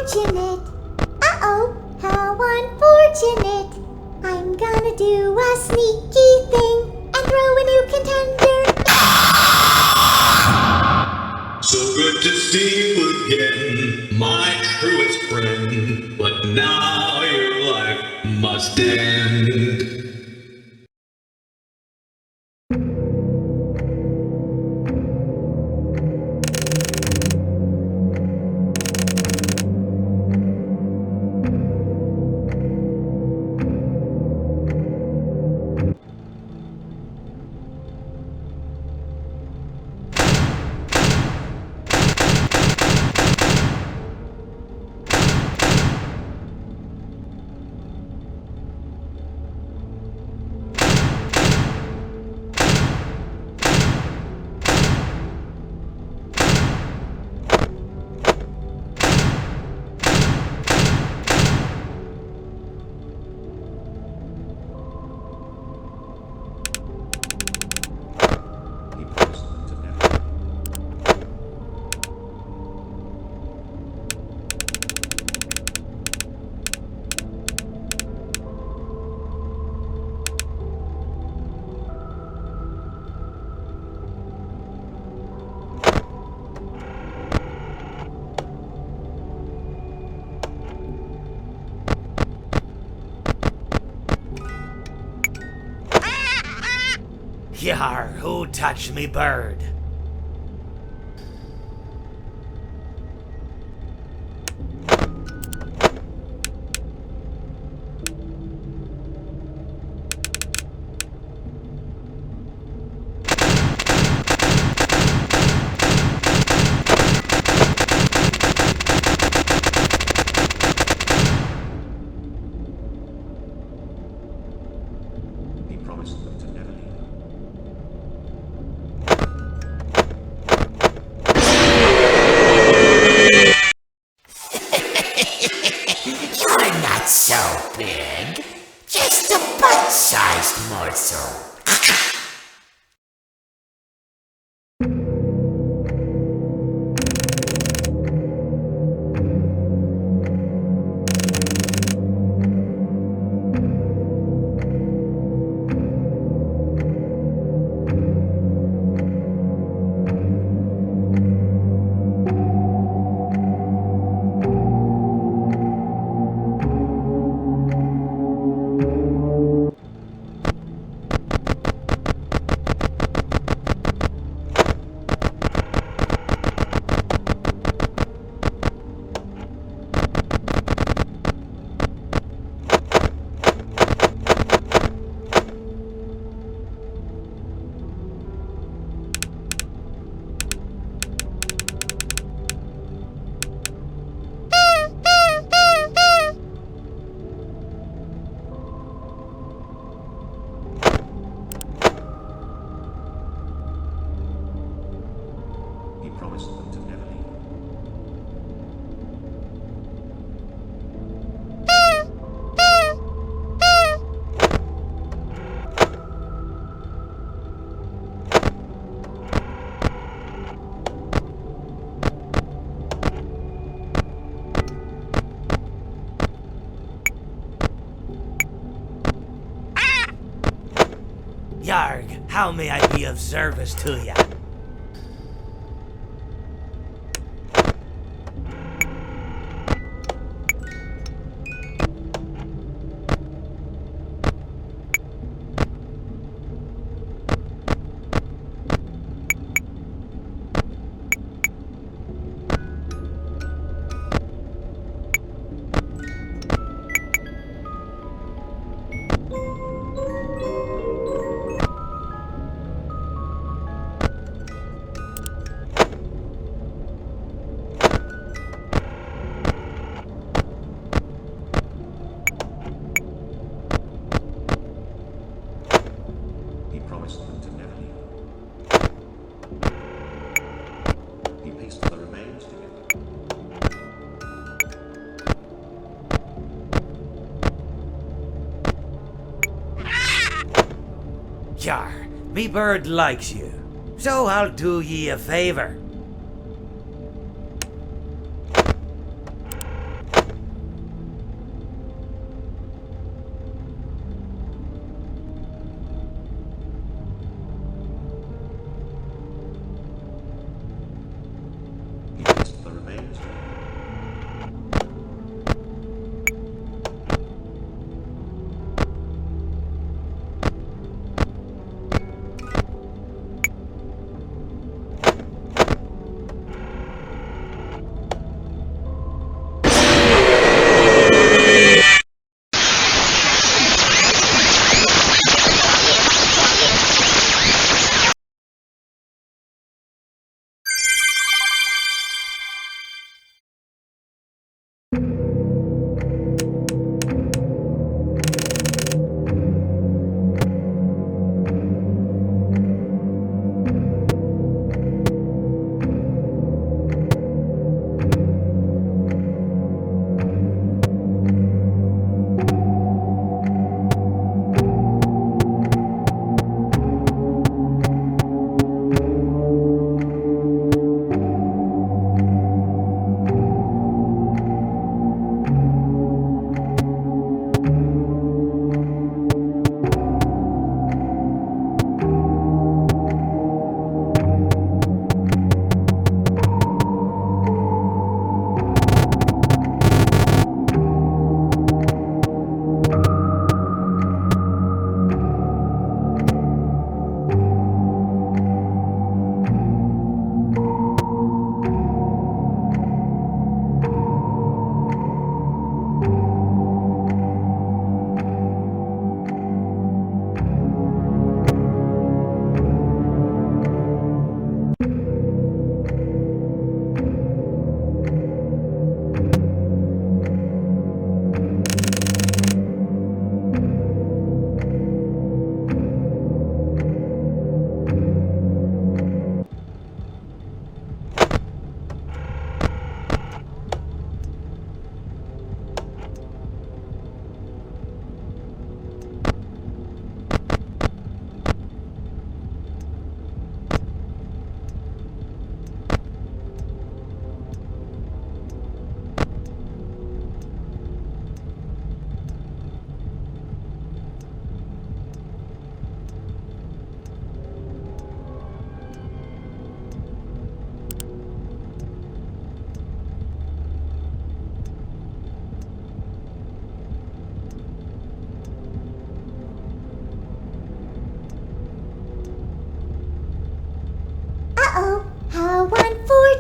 unfortunate. Uh-oh, how unfortunate. I'm gonna do a sneaky thing and throw a new contender. So good to see you again, my truest friend. But now your life must end. Yar, who touched me bird? He promised them to never leave. You're not so big. Just a butt-sized morsel. He promised them to never leave. Yarg, how may I be of service to ya? He promised them to never leave. He pieced the remains together. Yar, me bird likes you, so I'll do ye a favor.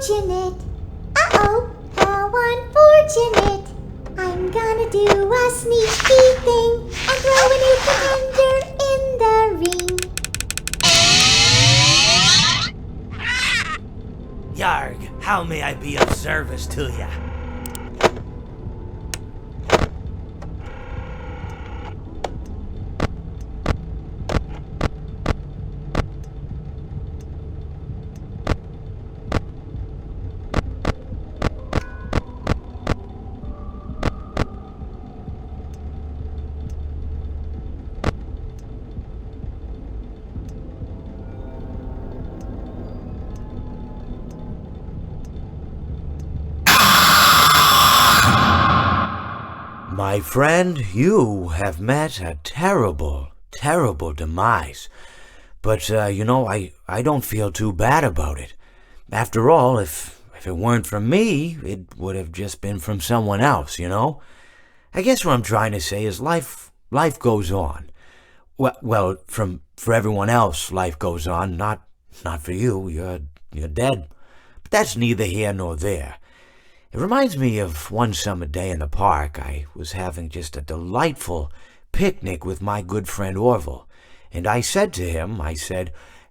unfortunate. Uh-oh, how unfortunate. I'm gonna do a sneaky thing and throw a new contender in the ring. Yarg, how may I be of service to ya? My friend, you have met a terrible, terrible demise. But, I don't feel too bad about it. After all, if it weren't from me, it would have just been from someone else, you know? I guess what I'm trying to say is life goes on. Well, for everyone else, life goes on, not for you. You're dead. But that's neither here nor there. It reminds me of one summer day in the park. I was having just a delightful picnic with my good friend Orville. And I said to him,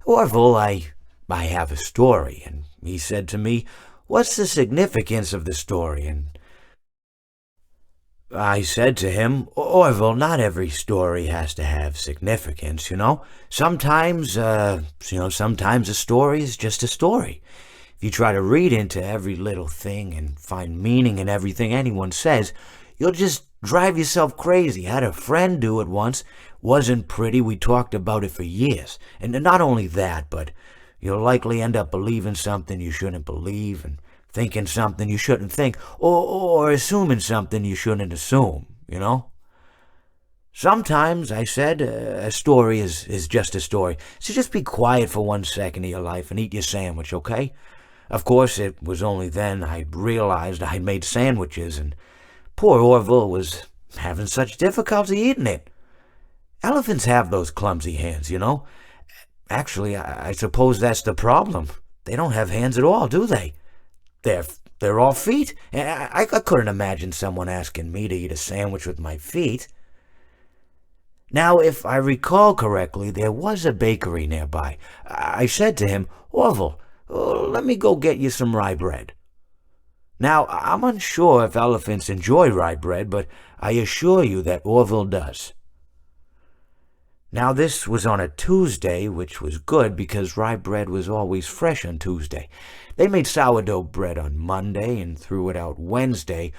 Orville, I have a story. And he said to me, what's the significance of the story? And I said to him, Orville, not every story has to have significance, you know? Sometimes a story is just a story. If you try to read into every little thing and find meaning in everything anyone says, you'll just drive yourself crazy. I had a friend do it once. Wasn't pretty. We talked about it for years. And not only that, but you'll likely end up believing something you shouldn't believe and thinking something you shouldn't think, or assuming something you shouldn't assume, you know? Sometimes, I said, a story is just a story. So just be quiet for 1 second of your life and eat your sandwich, okay? Of course, it was only then I realized I'd made sandwiches, and poor Orville was having such difficulty eating it. Elephants have those clumsy hands, you know? Actually, I suppose that's the problem. They don't have hands at all, do they? They're all feet. I couldn't imagine someone asking me to eat a sandwich with my feet. Now, if I recall correctly, there was a bakery nearby. I said to him, Orville, let me go get you some rye bread. Now, I'm unsure if elephants enjoy rye bread, but I assure you that Orville does. Now, this was on a Tuesday, which was good because rye bread was always fresh on Tuesday. They made sourdough bread on Monday and threw it out Wednesday,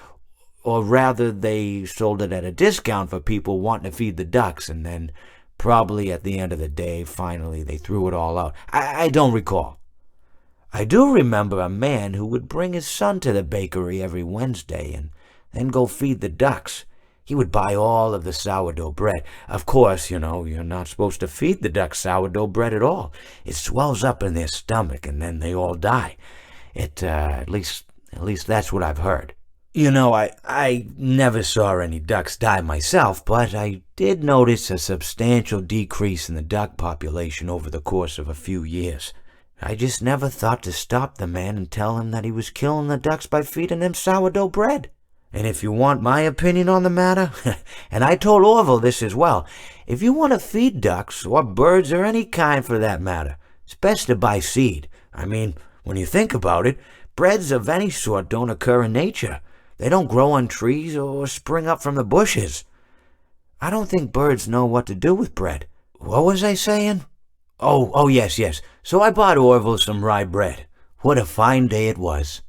or rather, they sold it at a discount for people wanting to feed the ducks, and then probably at the end of the day, finally, they threw it all out. I don't recall. I do remember a man who would bring his son to the bakery every Wednesday and then go feed the ducks. He would buy all of the sourdough bread. Of course, you're not supposed to feed the ducks sourdough bread at all. It swells up in their stomach and then they all die. At least that's what I've heard. I never saw any ducks die myself, but I did notice a substantial decrease in the duck population over the course of a few years. I just never thought to stop the man and tell him that he was killing the ducks by feeding them sourdough bread. And if you want my opinion on the matter, and I told Orville this as well, if you want to feed ducks, or birds, or any kind for that matter, it's best to buy seed. I mean, when you think about it, breads of any sort don't occur in nature. They don't grow on trees or spring up from the bushes. I don't think birds know what to do with bread. What was I saying? Oh, yes. So I bought Orville some rye bread. What a fine day it was.